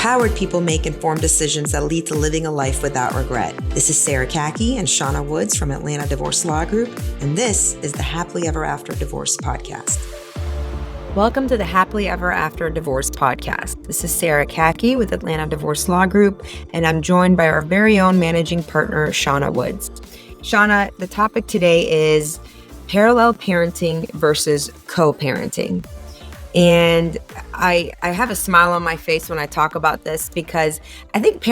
empowered people make informed decisions that lead to living a life without regret. This is Sara Khaki and Shawna Woods from Atlanta Divorce Law Group, and this is the Happily Ever After Divorce Podcast. Welcome to the Happily Ever After Divorce Podcast. This is Sara Khaki with Atlanta Divorce Law Group, and I'm joined by our very own managing partner, Shawna Woods. Shawna, the topic today is parallel parenting versus co-parenting. And I have a smile on my face when I talk about this because I think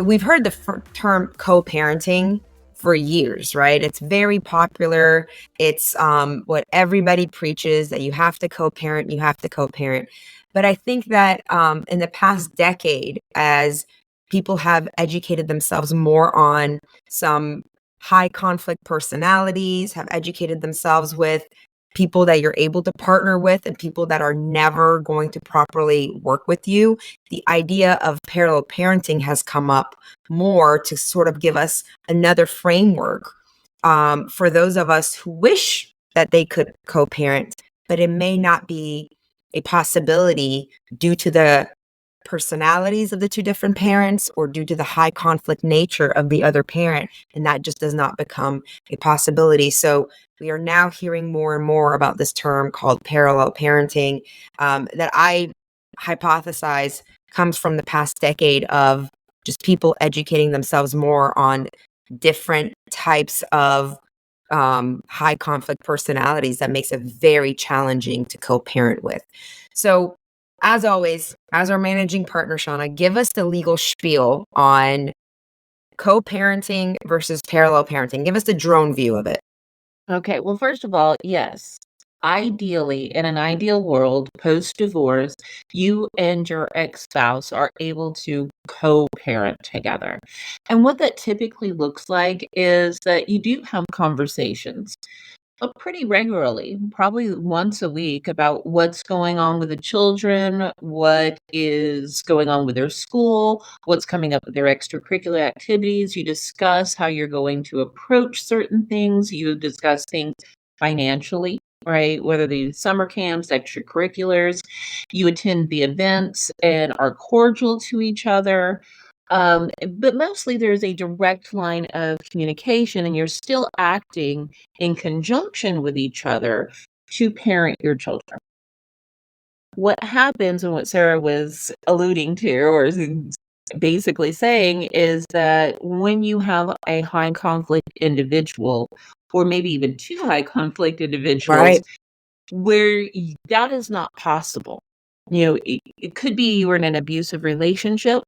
we've heard the term co-parenting for years, right? It's very popular. It's what everybody preaches, that you have to co-parent, you have to co-parent. But I think that in the past decade, as people have educated themselves more on some high conflict personalities, have educated themselves with people that you're able to partner with and people that are never going to properly work with you, the idea of parallel parenting has come up more to sort of give us another framework for those of us who wish that they could co-parent, but it may not be a possibility due to the personalities of the two different parents or due to the high conflict nature of the other parent, and that just does not become a possibility. So we are now hearing more and more about this term called parallel parenting that I hypothesize comes from the past decade of just people educating themselves more on different types of high conflict personalities that makes it very challenging to co-parent with. So as always, as our managing partner, Shawna, give us the legal spiel on co-parenting versus parallel parenting. Give us the drone view of it. Okay, well, first of all, yes. Ideally, in an ideal world, post-divorce, you and your ex-spouse are able to co-parent together. And what that typically looks like is that you do have conversations pretty regularly, probably once a week, about what's going on with the children, what is going on with their school, what's coming up with their extracurricular activities. You discuss how you're going to approach certain things. You discuss things financially, right? Whether these summer camps, extracurriculars, you attend the events and are cordial to each other. But mostly there's a direct line of communication, and you're still acting in conjunction with each other to parent your children. What happens, and what Sara was alluding to, or is basically saying, is that when you have a high conflict individual, or maybe even two high conflict individuals, Right. where that is not possible. It could be you were in an abusive relationship.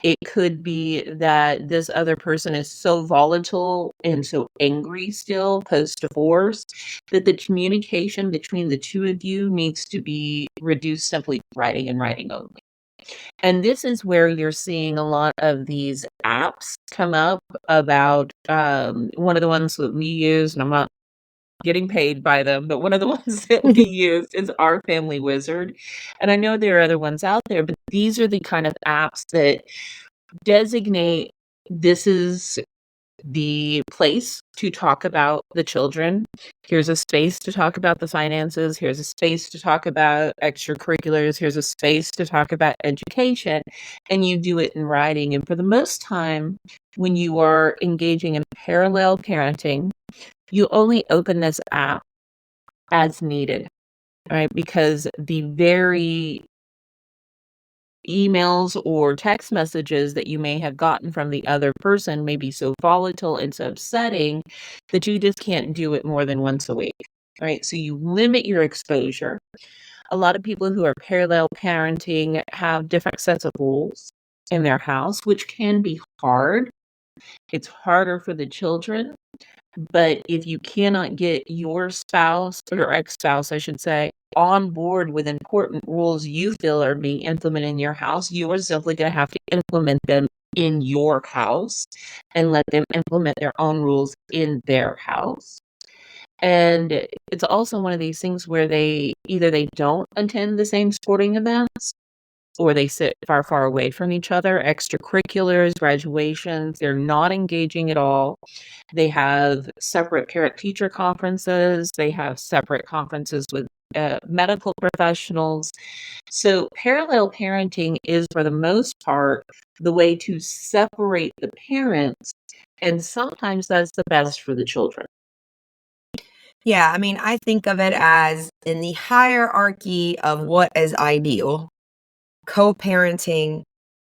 It could be that this other person is so volatile and so angry still post-divorce that the communication between the two of you needs to be reduced simply to writing and writing only. And this is where you're seeing a lot of these apps come up about one of the ones that we use, and I'm not getting paid by them, but one of the ones that we use is Our Family Wizard. And I know there are other ones out there, but these are the kind of apps that designate this is the place to talk about the children. Here's a space to talk about the finances. Here's a space to talk about extracurriculars. Here's a space to talk about education. And you do it in writing. And for the most time, when you are engaging in parallel parenting, you only open this app as needed, right? Because the very emails or text messages that you may have gotten from the other person may be so volatile and so upsetting that you just can't do it more than once a week, right? So you limit your exposure. A lot of people who are parallel parenting have different sets of rules in their house, which can be hard. It's harder for the children. But if you cannot get your spouse, or your ex-spouse, I should say, on board with important rules you feel are being implemented in your house, you are simply going to have to implement them in your house and let them implement their own rules in their house. And it's also one of these things where they don't attend the same sporting events, or they sit far, far away from each other, extracurriculars, graduations, they're not engaging at all. They have separate parent-teacher conferences, they have separate conferences with, medical professionals. So parallel parenting is, for the most part, the way to separate the parents, and sometimes that's the best for the children. Yeah, I mean, I think of it as in the hierarchy of what is ideal, co-parenting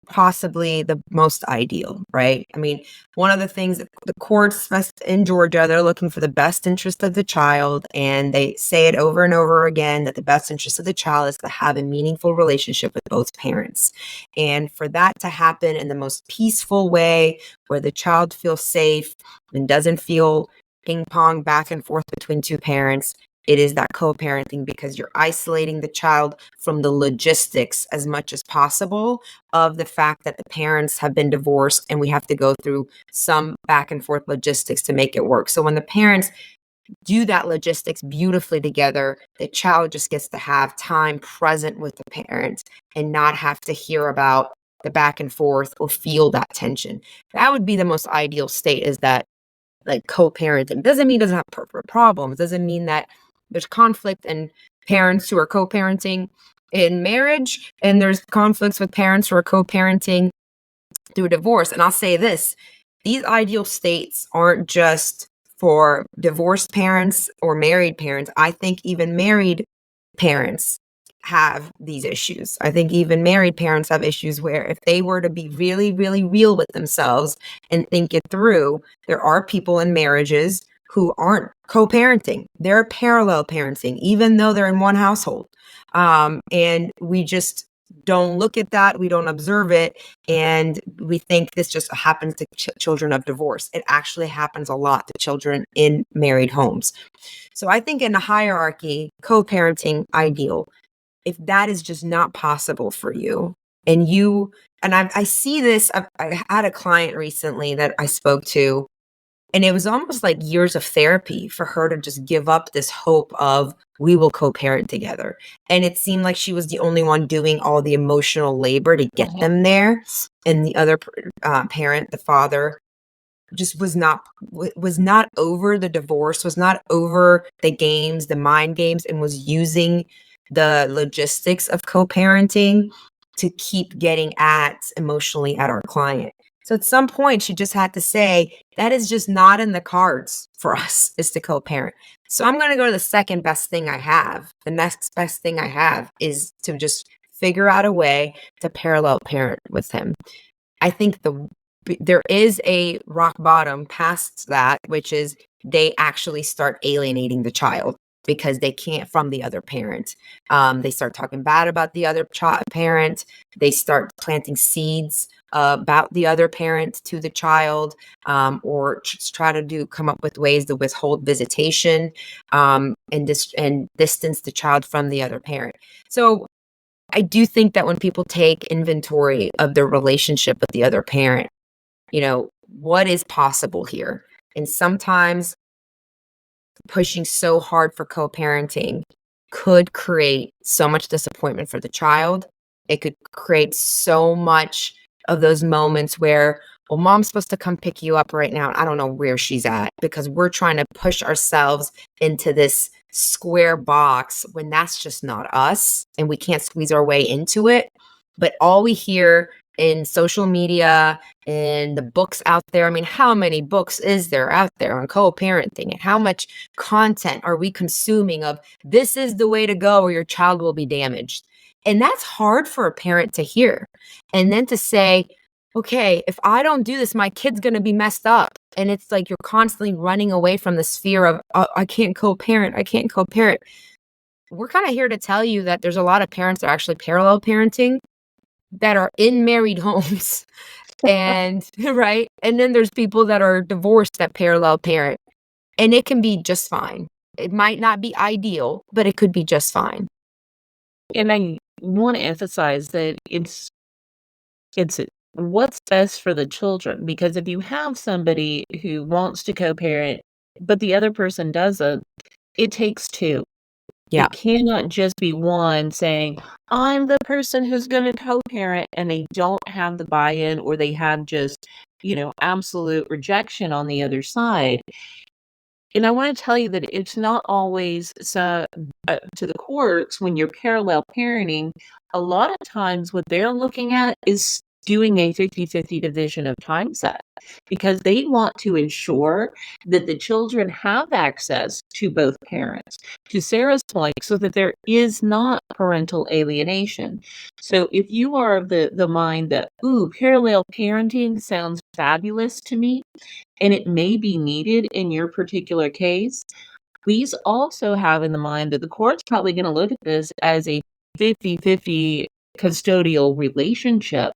possibly the most ideal, right? I mean, one of the things that the courts in Georgia, they're looking for the best interest of the child, and they say it over and over again that the best interest of the child is to have a meaningful relationship with both parents. And for that to happen in the most peaceful way, where the child feels safe and doesn't feel ping pong back and forth between two parents, it is that co-parenting, because you're isolating the child from the logistics as much as possible of the fact that the parents have been divorced and we have to go through some back and forth logistics to make it work. So when the parents do that logistics beautifully together, the child just gets to have time present with the parent and not have to hear about the back and forth or feel that tension. That would be the most ideal state, is that like co-parenting. Doesn't mean it doesn't have problems. Doesn't mean that there's conflict and parents who are co-parenting in marriage, and there's conflicts with parents who are co-parenting through divorce. And I'll say this, these ideal states aren't just for divorced parents or married parents. I think even married parents have these issues. I think even married parents have issues where if they were to be really, really real with themselves and think it through, there are people in marriages who aren't co-parenting. They're parallel parenting, even though they're in one household. And we just don't look at that. We don't observe it. And we think this just happens to children of divorce. It actually happens a lot to children in married homes. So I think in the hierarchy, co-parenting ideal. If that is just not possible for you, and I see this, I had a client recently that I spoke to, and it was almost like years of therapy for her to just give up this hope of we will co-parent together. And it seemed like she was the only one doing all the emotional labor to get Mhm. them there. And the other parent, the father, just was not over the divorce, was not over the games, the mind games, and was using the logistics of co-parenting to keep getting at emotionally at our client. So at some point she just had to say, that is just not in the cards for us, is to co-parent. So I'm going to go to the second best thing I have. The next best thing I have is to just figure out a way to parallel parent with him. I think there is a rock bottom past that, which is they actually start alienating the child because they can't from the other parent. They start talking bad about the other parent. They start planting seeds about the other parent to the child, or try to come up with ways to withhold visitation, and distance the child from the other parent. So I do think that when people take inventory of their relationship with the other parent, what is possible here? And sometimes pushing so hard for co-parenting could create so much disappointment for the child. It could create so much of those moments where, well, mom's supposed to come pick you up right now. I don't know where she's at, because we're trying to push ourselves into this square box when that's just not us and we can't squeeze our way into it. But all we hear in social media and the books out there, I mean, how many books is there out there on co-parenting, and how much content are we consuming of this is the way to go or your child will be damaged? And that's hard for a parent to hear. And then to say, okay, if I don't do this, my kid's going to be messed up. And it's like you're constantly running away from this fear of, I can't co-parent. I can't co-parent. We're kind of here to tell you that there's a lot of parents that are actually parallel parenting that are in married homes. And right. And then there's people that are divorced that parallel parent, and it can be just fine. It might not be ideal, but it could be just fine. And I want to emphasize that it's what's best for the children, because if you have somebody who wants to co-parent, but the other person doesn't, it takes two. Yeah. It cannot just be one saying, "I'm the person who's gonna co-parent," and they don't have the buy-in or they have just, absolute rejection on the other side. And I wanna tell you that it's not always to the courts when you're parallel parenting, a lot of times what they're looking at is doing a 50-50 division of time set, because they want to ensure that the children have access to both parents, to Sarah's point, so that there is not parental alienation. So if you are of the mind that, "Ooh, parallel parenting sounds fabulous to me," and it may be needed in your particular case, please also have in the mind that the court's probably going to look at this as a 50-50 custodial relationship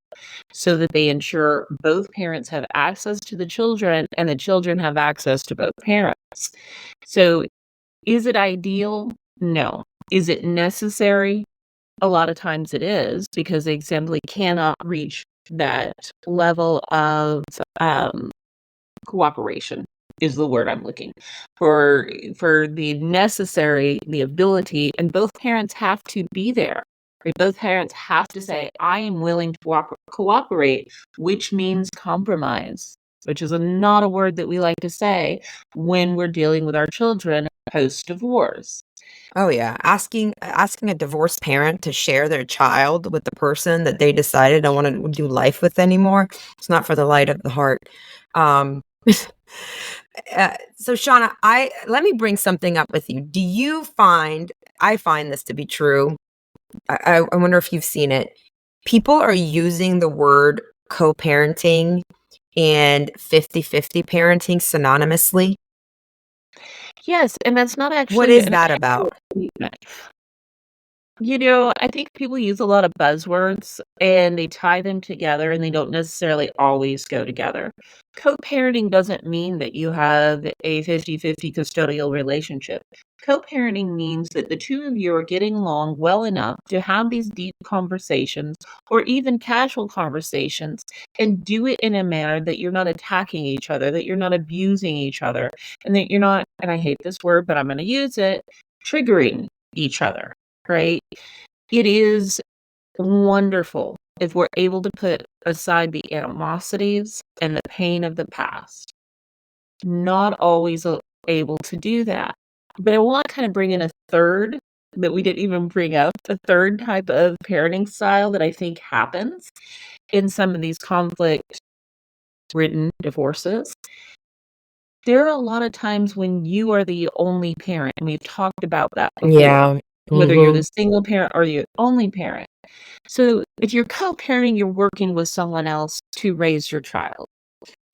so that they ensure both parents have access to the children and the children have access to both parents. So, is it ideal? No. Is it necessary? A lot of times it is, because they simply cannot reach that level of um, cooperation is the word I'm looking for the ability, and both parents have to be there. Right? Both parents have to say, "I am willing to cooperate," which means compromise, which is not a word that we like to say when we're dealing with our children post-divorce. Oh yeah, asking a divorced parent to share their child with the person that they decided don't want to do life with anymore. It's not for the light of the heart. Um, so Shauna, I let me bring something up with you. Do you find I find this to be true? I wonder if you've seen it. People are using the word co-parenting and 50-50 parenting synonymously. Yes, and that's not What actually is an that accurate about? statement. I think people use a lot of buzzwords and they tie them together and they don't necessarily always go together. Co-parenting doesn't mean that you have a 50-50 custodial relationship. Co-parenting means that the two of you are getting along well enough to have these deep conversations or even casual conversations and do it in a manner that you're not attacking each other, that you're not abusing each other, and that you're not, and I hate this word, but I'm going to use it, triggering each other. Right? It is wonderful if we're able to put aside the animosities and the pain of the past. Not always able to do that. But I want to kind of bring in a third that we didn't even bring up, a third type of parenting style that I think happens in some of these conflict ridden divorces. There are a lot of times when you are the only parent, and we've talked about that before, Yeah. whether you're the Mhm. single parent or the only parent. So if you're co-parenting, you're working with someone else to raise your child.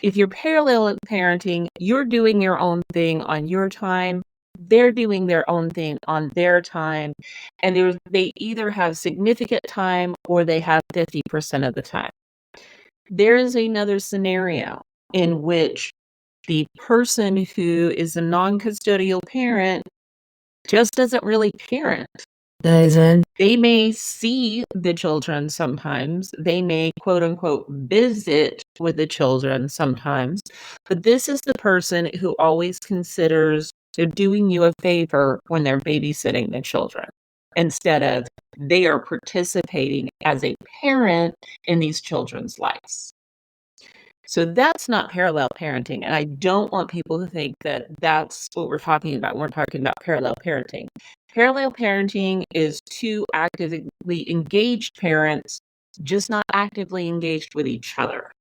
If you're parallel parenting, you're doing your own thing on your time. They're doing their own thing on their time. And they either have significant time or they have 50% of the time. There is another scenario in which the person who is a non-custodial parent just doesn't really parent. Doesn't. They may see the children sometimes. They may, quote unquote, visit with the children sometimes. But this is the person who always considers they're doing you a favor when they're babysitting the children instead of they are participating as a parent in these children's lives. So that's not parallel parenting, and I don't want people to think that that's what we're talking about when we're talking about parallel parenting. Parallel parenting is two actively engaged parents, just not actively engaged with each other.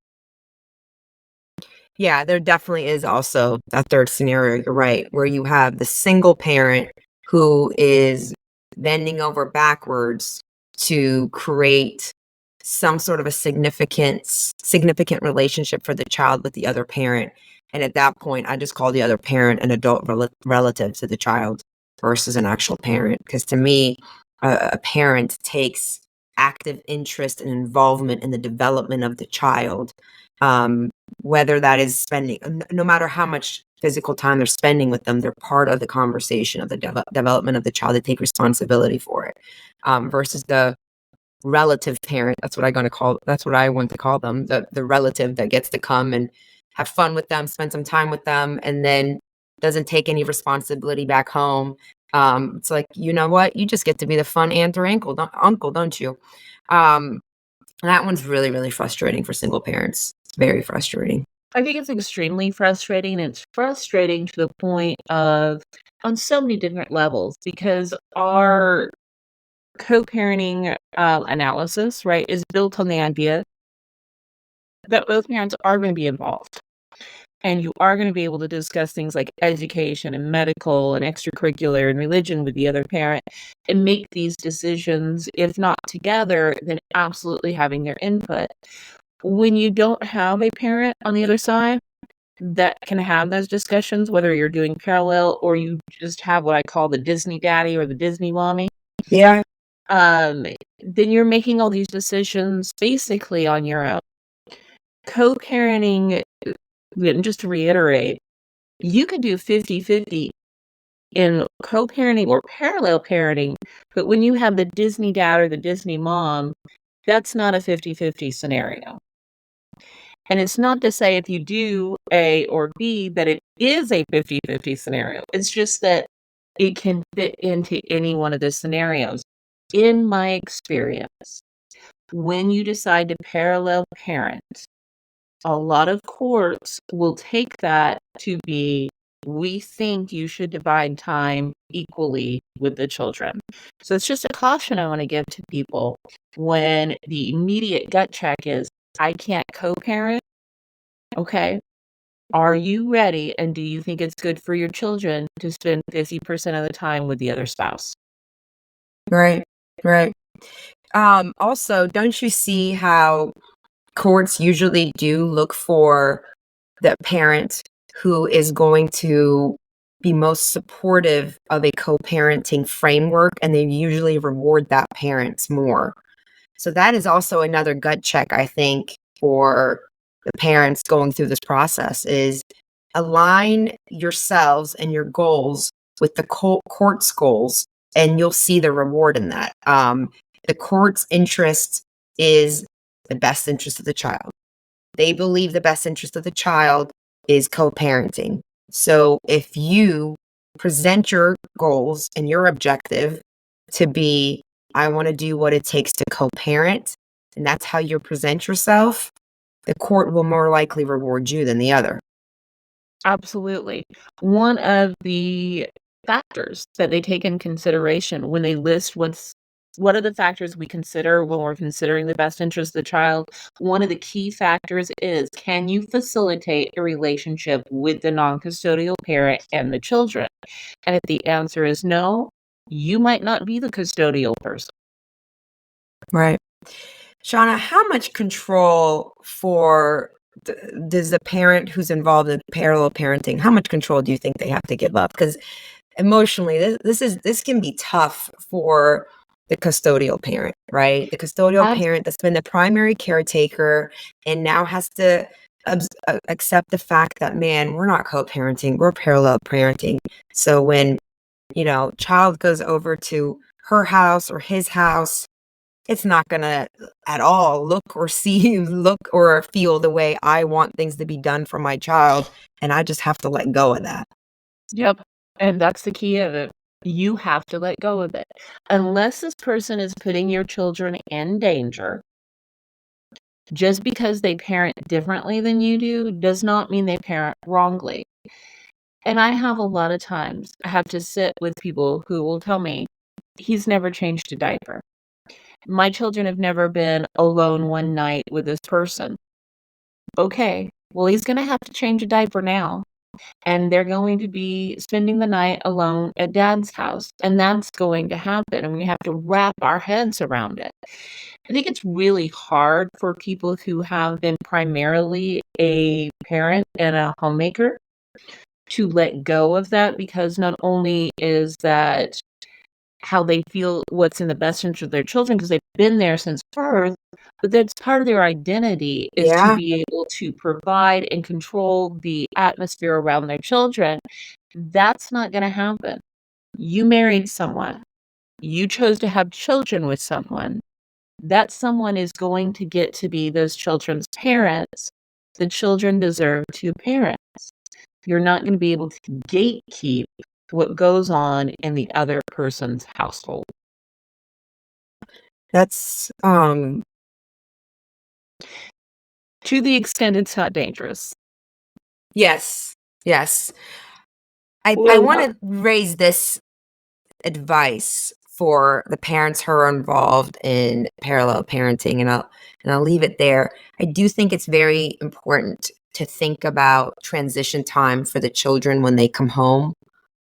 Yeah, there definitely is also a third scenario, you're right, where you have the single parent who is bending over backwards to create some sort of a significant relationship for the child with the other parent. And at that point, I just call the other parent an adult relative to the child versus an actual parent. Because to me, a parent takes active interest and involvement in the development of the child. Um, Whether that is spending no matter how much physical time they're spending with them, they're part of the conversation of the development of the child. They take responsibility for it, versus the relative parent. That's what I want to call them, the relative that gets to come and have fun with them, spend some time with them, and then doesn't take any responsibility back home. It's like, you know what? You just get to be the fun aunt or uncle, don't you? Um, that one's really, really frustrating for single parents. It's very frustrating. I think it's extremely frustrating. It's frustrating to the point of on so many different levels because our co-parenting analysis, right, is built on the idea that both parents are going to be involved. And you are going to be able to discuss things like education and medical and extracurricular and religion with the other parent and make these decisions, if not together, then absolutely having their input. When you don't have a parent on the other side that can have those discussions, whether you're doing parallel or you just have what I call the Disney daddy or the Disney mommy, Yeah. um, then you're making all these decisions basically on your own. Co-parenting, and just to reiterate, you can do 50-50 in co-parenting or parallel parenting, but when you have the Disney dad or the Disney mom, that's not a 50-50 scenario. And it's not to say if you do A or B that it is a 50-50 scenario. It's just that it can fit into any one of the scenarios. In my experience, when you decide to parallel parent, a lot of courts will take that to be, we think you should divide time equally with the children. So it's just a caution I want to give to people when the immediate gut check is, I can't co-parent. Okay. Are you ready? And do you think it's good for your children to spend 50% of the time with the other spouse? Right. Right. Also, don't you see how courts usually do look for the parent who is going to be most supportive of a co-parenting framework, and they usually reward that parent more. So that is also another gut check, I think, for the parents going through this process is align yourselves and your goals with the court's goals, and you'll see the reward in that. The court's interest is the best interest of the child. They believe the best interest of the child is co-parenting. So if you present your goals and your objective to be, I want to do what it takes to co-parent, and that's how you present yourself, the court will more likely reward you than the other. Absolutely. One of the factors that they take in consideration when they list what are the factors we consider when we're considering the best interest of the child? One of the key factors is, can you facilitate a relationship with the non-custodial parent and the children? And if the answer is no, you might not be the custodial person. Right. Shawna, how much control does the parent who's involved in parallel parenting, how much control do you think they have to give up? Because emotionally, this can be tough for the custodial parent, right? The custodial Ab- parent that's been the primary caretaker and now has to accept the fact that, man, we're not co-parenting, we're parallel parenting. So when, child goes over to her house or his house, it's not gonna at all look or feel the way I want things to be done for my child, and I just have to let go of that. Yep. And that's the key of it. You have to let go of it. Unless this person is putting your children in danger, just because they parent differently than you do does not mean they parent wrongly. And I have a lot of times I have to sit with people who will tell me, he's never changed a diaper. My children have never been alone one night with this person. Okay, well, he's going to have to change a diaper now. And they're going to be spending the night alone at dad's house. And that's going to happen. And we have to wrap our heads around it. I think it's really hard for people who have been primarily a parent and a homemaker to let go of that, because not only is that how they feel what's in the best interest of their children because they've been there since birth, but that's part of their identity is to Yeah, be able to provide and control the atmosphere around their children. That's not going to happen. You married someone. You chose to have children with someone. That someone is going to get to be those children's parents. The children deserve two parents. You're not going to be able to gatekeep what goes on in the other person's household. That's To the extent it's not dangerous. yes. Yes. I Well, want to raise this advice for the parents who are involved in parallel parenting, and I'll leave it there. I do think it's very important to think about transition time for the children when they come home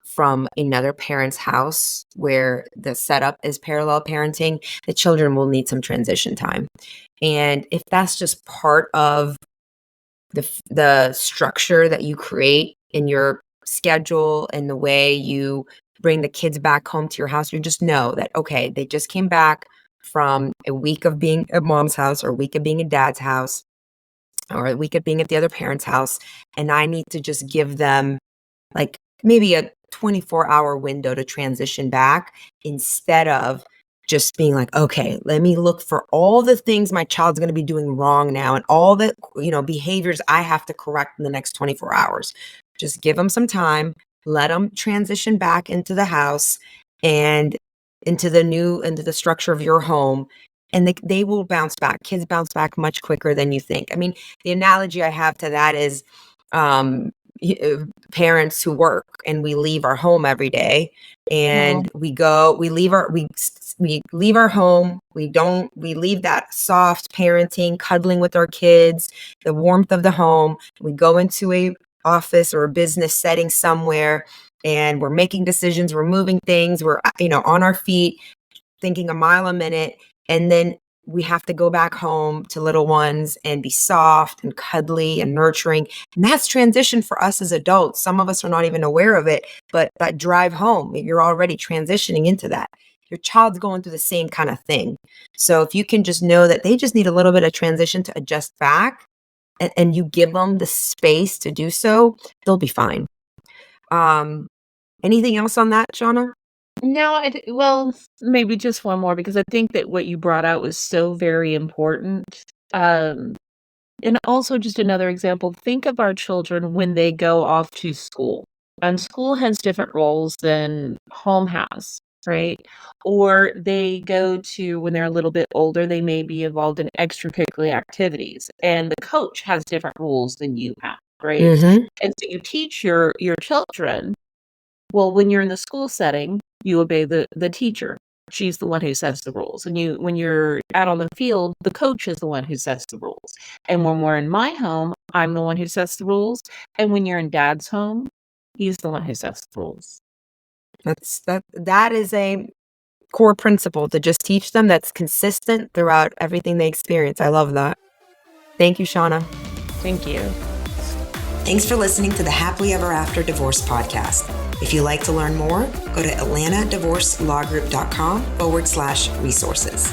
from another parent's house where the setup is parallel parenting. The children will need some transition time. And if that's just part of the structure that you create in your schedule and the way you bring the kids back home to your house, you just know that, okay, they just came back from a week of being at mom's house or a week of being at dad's house or a week of being at the other parent's house. And I need to just give them like maybe a 24-hour window to transition back instead of just being like, okay, let me look for all the things my child's going to be doing wrong now and all the, behaviors I have to correct in the next 24 hours. Just give them some time, let them transition back into the house and into the structure of your home. And they will bounce back. Kids bounce back much quicker than you think. I mean, the analogy I have to that is, parents who work and we leave our home every day and we leave our home. We leave that soft parenting, cuddling with our kids, the warmth of the home. We go into a office or a business setting somewhere and we're making decisions, we're moving things, we're, on our feet, thinking a mile a minute. And then we have to go back home to little ones and be soft and cuddly and nurturing. And that's transition for us as adults. Some of us are not even aware of it, but that drive home, you're already transitioning into that. Your child's going through the same kind of thing. So if you can just know that they just need a little bit of transition to adjust back and you give them the space to do so, they'll be fine. Anything else on that, Shawna? No, well, maybe just one more because I think that what you brought out was so very important. Um, and also just another example, think of our children when they go off to school. And school has different roles than home has, right? Or they go to when they're a little bit older, they may be involved in extracurricular activities, and the coach has different rules than you have, right? Mm-hmm. And so you teach your children, well, when you're in the school setting, you obey the teacher. She's the one who sets the rules. And when you're out on the field, the coach is the one who sets the rules. And when we're in my home, I'm the one who sets the rules. And when you're in dad's home, he's the one who sets the rules. That is a core principle to just teach them that's consistent throughout everything they experience. I love that. Thank you, Shawna. Thank you. Thanks for listening to the Happily Ever After Divorce podcast. If you'd like to learn more, go to atlantadivorcelawgroup.com/resources.